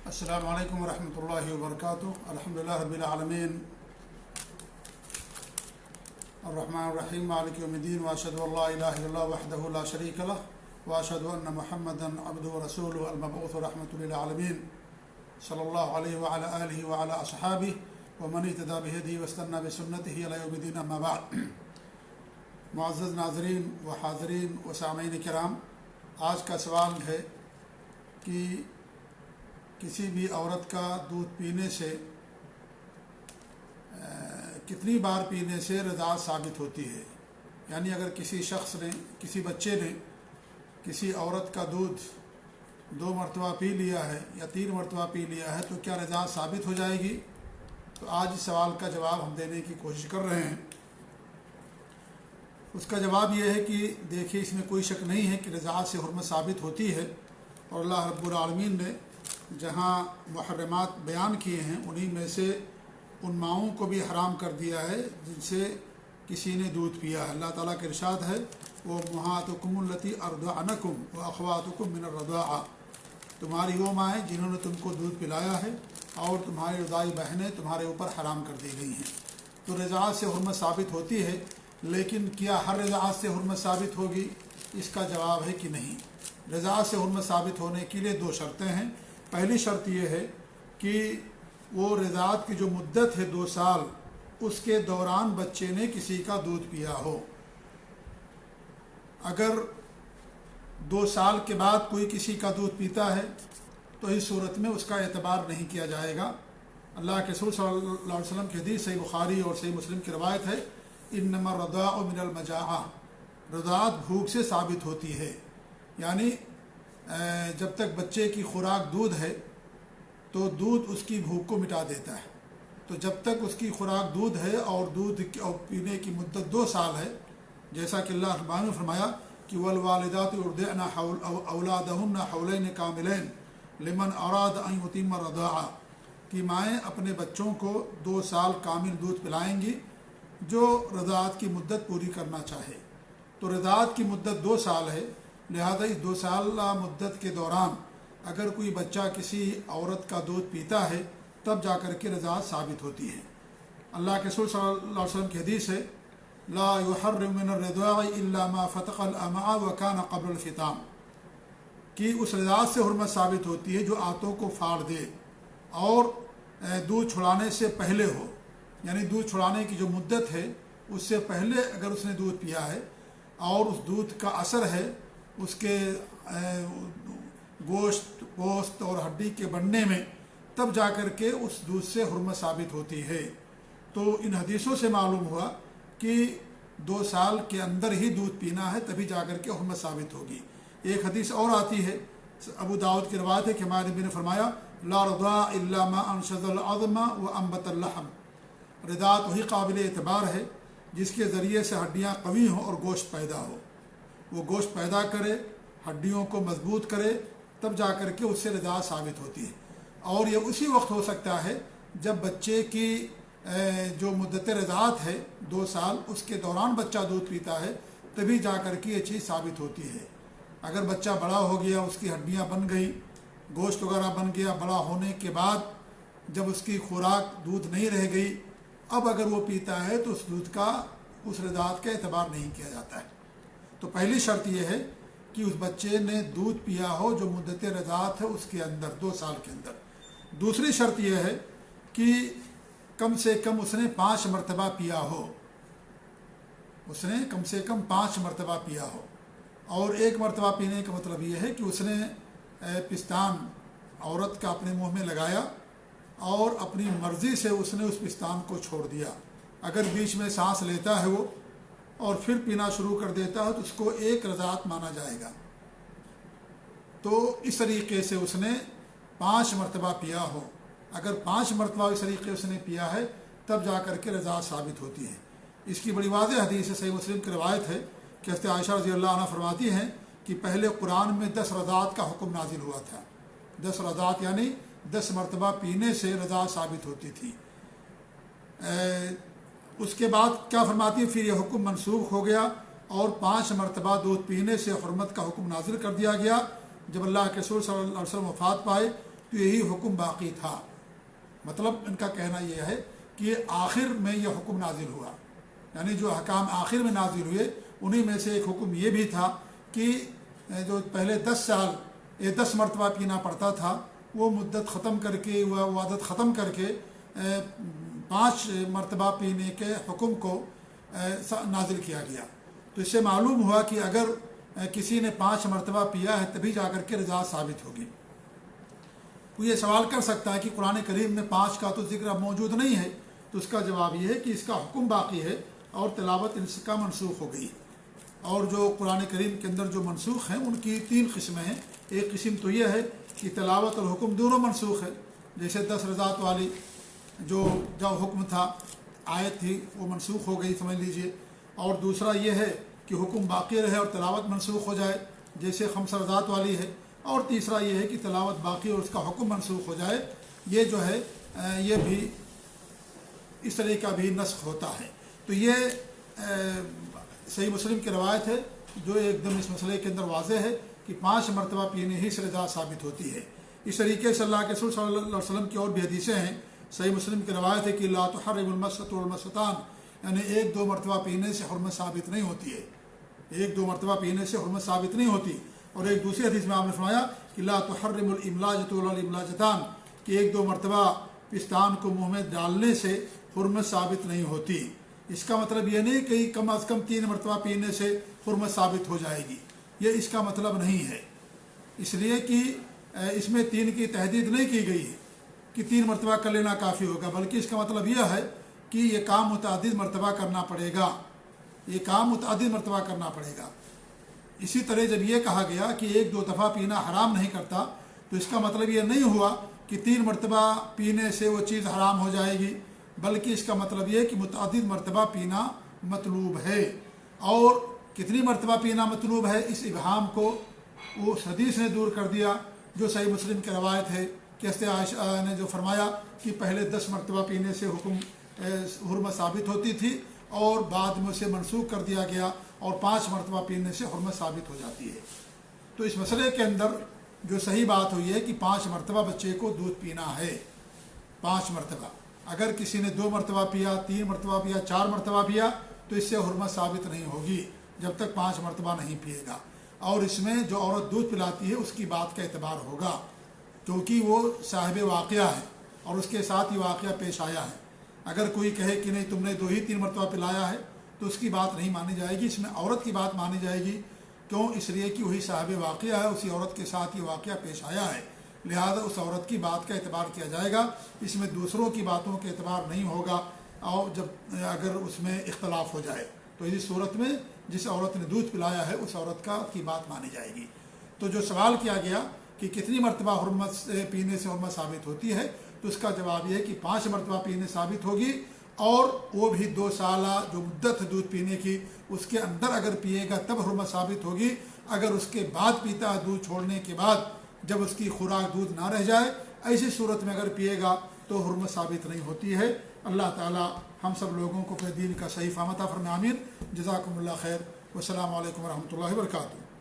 السلام علیکم ورحمۃ اللہ وبرکاتہ۔ الحمدللہ رب العالمین الرحمن الرحیم مالک یوم الدین، واشهد ان لا الہ الا اللہ وحدہ لا شریک لہ، واشهد ان محمدا عبدہ ورسولہ المبعوث رحمۃ للعالمین صلی اللہ علیہ وعلی آلہ وعلی اصحابہ ومن اہتدی بہدیہ واستنى بسنتہ الی یوم الدین، اما بعد۔ معزز ناظرین و حاضرین و سامعین کرام، آج کا سوال ہے کہ کسی بھی عورت کا دودھ پینے سے کتنی بار پینے سے رضاعت ثابت ہوتی ہے؟ یعنی اگر کسی شخص نے، کسی بچے نے کسی عورت کا دودھ 2 مرتبہ پی لیا ہے یا 3 مرتبہ پی لیا ہے تو کیا رضاعت ثابت ہو جائے گی؟ تو آج اس سوال کا جواب ہم دینے کی کوشش کر رہے ہیں۔ اس کا جواب یہ ہے کہ دیکھیے، اس میں کوئی شک نہیں ہے کہ رضاعت سے حرمت ثابت ہوتی ہے، اور اللہ رب العالمین نے جہاں محرمات بیان کیے ہیں انہی میں سے ان ماؤں کو بھی حرام کر دیا ہے جن سے کسی نے دودھ پیا ہے۔ اللہ تعالیٰ کا ارشاد ہے، وَأُمَّهَاتُكُمُ اللَّتِي أَرْضَعْنَكُمْ وَأَخَوَاتُكُمْ مِنَ الرَّضَاعَةِ، تمہاری وہ مائیں جنہوں نے تم کو دودھ پلایا ہے اور تمہاری رضاعی بہنیں تمہارے اوپر حرام کر دی گئی ہیں۔ تو رضاعت سے حرمت ثابت ہوتی ہے، لیکن کیا ہر رضاعت سے حرمت ثابت ہوگی؟ اس کا جواب ہے کہ نہیں۔ رضاعت سے حرمت ثابت ہونے کے لیے 2 شرطیں ہیں۔ پہلی شرط یہ ہے کہ وہ رضاعت کی جو مدت ہے 2 سال، اس کے دوران بچے نے کسی کا دودھ پیا ہو۔ اگر 2 سال کے بعد کوئی کسی کا دودھ پیتا ہے تو اس صورت میں اس کا اعتبار نہیں کیا جائے گا۔ اللہ کے رسول صلی اللہ علیہ وسلم کی حدیث صحیح بخاری اور صحیح مسلم کی روایت ہے، انما الرضاع من المجاعہ، رضاعت بھوک سے ثابت ہوتی ہے۔ یعنی جب تک بچے کی خوراک دودھ ہے تو دودھ اس کی بھوک کو مٹا دیتا ہے۔ تو جب تک اس کی خوراک دودھ ہے اور دودھ پینے کی مدت 2 سال ہے، جیسا کہ اللہ نے فرمایا کہ والوالدات یرضعن اولادہن حولین کاملین لمن اراد ان یتم الرضاعہ، کہ مائیں اپنے بچوں کو 2 سال کامل دودھ پلائیں گی جو رضاعت کی مدت پوری کرنا چاہے۔ تو رضاعت کی مدت 2 سال ہے، لہذا اس 2 سالہ مدت کے دوران اگر کوئی بچہ کسی عورت کا دودھ پیتا ہے تب جا کر کے رضاعت ثابت ہوتی ہے۔ اللہ کے رسول صلی اللہ علیہ وسلم کی حدیث ہے، لا يحرم من الرضاع الا ما فتق الامعاء وكان قبل الفطام، کہ اس رضاعت سے حرمت ثابت ہوتی ہے جو آنتوں کو پھاڑ دے اور دودھ چھڑانے سے پہلے ہو۔ یعنی دودھ چھڑانے کی جو مدت ہے اس سے پہلے اگر اس نے دودھ پیا ہے اور اس دودھ کا اثر ہے اس کے گوشت، پوست اور ہڈی کے بننے میں، تب جا کر کے اس دودھ سے حرمت ثابت ہوتی ہے۔ تو ان حدیثوں سے معلوم ہوا کہ 2 سال کے اندر ہی دودھ پینا ہے، تبھی جا کر کے حرمت ثابت ہوگی۔ ایک حدیث اور آتی ہے، ابو داؤد کی روایت ہے کہ ہمارے نبی نے فرمایا، لا رضاع الا ما انشز العظم وانبت اللحم، رضاعت وہی قابل اعتبار ہے جس کے ذریعے سے ہڈیاں قوی ہوں اور گوشت پیدا ہو۔ وہ گوشت پیدا کرے، ہڈیوں کو مضبوط کرے، تب جا کر کے اس سے رضاعت ثابت ہوتی ہے۔ اور یہ اسی وقت ہو سکتا ہے جب بچے کی جو مدت رضاعت ہے 2 سال، اس کے دوران بچہ دودھ پیتا ہے، تبھی جا کر کے یہ چیز ثابت ہوتی ہے۔ اگر بچہ بڑا ہو گیا، اس کی ہڈیاں بن گئی، گوشت وغیرہ بن گیا، بڑا ہونے کے بعد جب اس کی خوراک دودھ نہیں رہ گئی، اب اگر وہ پیتا ہے تو اس دودھ کا، اس رضاعت کا اعتبار نہیں کیا جاتا ہے۔ تو پہلی شرط یہ ہے کہ اس بچے نے دودھ پیا ہو جو مدت رضاعت ہے اس کے اندر، 2 سال کے اندر۔ دوسری شرط یہ ہے کہ کم سے کم اس نے 5 مرتبہ پیا ہو، اس نے کم سے کم 5 مرتبہ پیا ہو۔ اور 1 مرتبہ پینے کا مطلب یہ ہے کہ اس نے پستان عورت کا اپنے منہ میں لگایا اور اپنی مرضی سے اس نے اس پستان کو چھوڑ دیا۔ اگر بیچ میں سانس لیتا ہے وہ اور پھر پینا شروع کر دیتا ہے تو اس کو 1 رضاعت مانا جائے گا۔ تو اس طریقے سے اس نے 5 مرتبہ پیا ہو، اگر 5 مرتبہ اس طریقے اس نے پیا ہے تب جا کر کے رضاعت ثابت ہوتی ہے۔ اس کی بڑی واضح حدیث ہے، صحیح مسلم کی روایت ہے کہ حضرت عائشہ رضی اللہ عنہ فرماتی ہیں کہ پہلے قرآن میں 10 رضاعت کا حکم نازل ہوا تھا۔ 10 رضاعت یعنی 10 مرتبہ پینے سے رضاعت ثابت ہوتی تھی۔ اس کے بعد کیا فرماتی ہے، پھر یہ حکم منسوخ ہو گیا اور 5 مرتبہ دودھ پینے سے حرمت کا حکم نازل کر دیا گیا۔ جب اللہ کے رسول صلی اللہ علیہ وسلم وفات پائے تو یہی حکم باقی تھا۔ مطلب ان کا کہنا یہ ہے کہ آخر میں یہ حکم نازل ہوا، یعنی جو احکام آخر میں نازل ہوئے انہی میں سے ایک حکم یہ بھی تھا کہ جو پہلے 10 سال 10 مرتبہ پینا پڑتا تھا، وہ مدت ختم کر کے، وہ عادت ختم کر کے 5 مرتبہ پینے کے حکم کو نازل کیا گیا۔ تو اس سے معلوم ہوا کہ اگر کسی نے 5 مرتبہ پیا ہے تبھی جا کر کے رضاعت ثابت ہوگی۔ وہ یہ سوال کر سکتا ہے کہ قرآن کریم میں 5 کا تو ذکر اب موجود نہیں ہے، تو اس کا جواب یہ ہے کہ اس کا حکم باقی ہے اور تلاوت اس کا منسوخ ہو گئی۔ اور جو قرآن کریم کے اندر جو منسوخ ہیں ان کی 3 قسمیں ہیں۔ ایک قسم تو یہ ہے کہ تلاوت اور حکم دونوں منسوخ ہے، جیسے 10 رضاعت والی جو حکم تھا، آیت تھی، وہ منسوخ ہو گئی سمجھ لیجئے۔ اور دوسرا یہ ہے کہ حکم باقی رہے اور تلاوت منسوخ ہو جائے، جیسے 5 رضاعت والی ہے۔ اور تیسرا یہ ہے کہ تلاوت باقی اور اس کا حکم منسوخ ہو جائے، یہ جو ہے یہ بھی اس طرح کا بھی نسخ ہوتا ہے۔ تو یہ صحیح مسلم کی روایت ہے جو ایک دم اس مسئلے کے اندر واضح ہے کہ 5 مرتبہ پینے ہی سے رضاعت ثابت ہوتی ہے۔ اس طریقے سے اللہ کے رسول صلی اللہ علیہ وسلم کی اور بھی حدیثیں ہیں۔ صحیح مسلم کی روایت ہے کہ لا تحرم المسۃ والمسۃان، یعنی 1-2 مرتبہ پینے سے حرمت ثابت نہیں ہوتی ہے، 1-2 مرتبہ پینے سے حرمت ثابت نہیں ہوتی۔ اور ایک دوسری حدیث میں آپ نے فرمایا کہ لا تحرم الاملاجۃ والاملاجتان، کہ 1-2 مرتبہ پستان کو منہ میں ڈالنے سے حرمت ثابت نہیں ہوتی۔ اس کا مطلب یہ نہیں کہ کم از کم 3 مرتبہ پینے سے حرمت ثابت ہو جائے گی، یہ اس کا مطلب نہیں ہے، اس لیے کہ اس میں 3 کی تحدید نہیں کی گئی ہے کہ 3 مرتبہ کر لینا کافی ہوگا، بلکہ اس کا مطلب یہ ہے کہ یہ کام متعدد مرتبہ کرنا پڑے گا، یہ کام متعدد مرتبہ کرنا پڑے گا۔ اسی طرح جب یہ کہا گیا کہ 1-2 دفعہ پینا حرام نہیں کرتا، تو اس کا مطلب یہ نہیں ہوا کہ 3 مرتبہ پینے سے وہ چیز حرام ہو جائے گی، بلکہ اس کا مطلب یہ کہ متعدد مرتبہ پینا مطلوب ہے۔ اور کتنی مرتبہ پینا مطلوب ہے، اس ابہام کو اس حدیث نے دور کر دیا جو صحیح مسلم کی روایت ہے کہ حضرت عائشہ نے جو فرمایا کہ پہلے 10 مرتبہ پینے سے حرمت ثابت ہوتی تھی اور بعد میں اسے منسوخ کر دیا گیا اور 5 مرتبہ پینے سے حرمت ثابت ہو جاتی ہے۔ تو اس مسئلے کے اندر جو صحیح بات ہوئی ہے کہ 5 مرتبہ بچے کو دودھ پینا ہے، 5 مرتبہ۔ اگر کسی نے 2 مرتبہ پیا، 3 مرتبہ پیا، 4 مرتبہ پیا تو اس سے حرمت ثابت نہیں ہوگی جب تک 5 مرتبہ نہیں پیے گا۔ اور اس میں جو عورت دودھ پلاتی ہے اس کی بات کا اعتبار ہوگا، کیونکہ وہ صاحب واقعہ ہے اور اس کے ساتھ یہ واقعہ پیش آیا ہے۔ اگر کوئی کہے کہ نہیں تم نے 2 ہی 3 مرتبہ پلایا ہے تو اس کی بات نہیں مانی جائے گی، اس میں عورت کی بات مانی جائے گی۔ کیوں؟ اس لیے کہ وہی صاحب واقعہ ہے، اسی عورت کے ساتھ یہ واقعہ پیش آیا ہے، لہذا اس عورت کی بات کا اعتبار کیا جائے گا، اس میں دوسروں کی باتوں کا اعتبار نہیں ہوگا۔ اور جب اگر اس میں اختلاف ہو جائے تو اس صورت میں جس عورت نے دودھ پلایا ہے اس عورت کی بات مانی جائے گی۔ تو جو سوال کیا گیا کہ کتنی مرتبہ حرمت پینے سے حرمت ثابت ہوتی ہے، تو اس کا جواب یہ ہے کہ 5 مرتبہ پینے ثابت ہوگی، اور وہ بھی 2 سالہ جو مدت ہے دودھ پینے کی اس کے اندر اگر پیے گا تب حرمت ثابت ہوگی۔ اگر اس کے بعد پیتا ہے دودھ چھوڑنے کے بعد، جب اس کی خوراک دودھ نہ رہ جائے، ایسی صورت میں اگر پیے گا تو حرمت ثابت نہیں ہوتی ہے۔ اللہ تعالی ہم سب لوگوں کو اپنے دین کا صحیح فہم عطا فرمائے، آمین۔ جزاکم اللہ خیر، والسلام علیکم ورحمۃ اللہ وبرکاتہ۔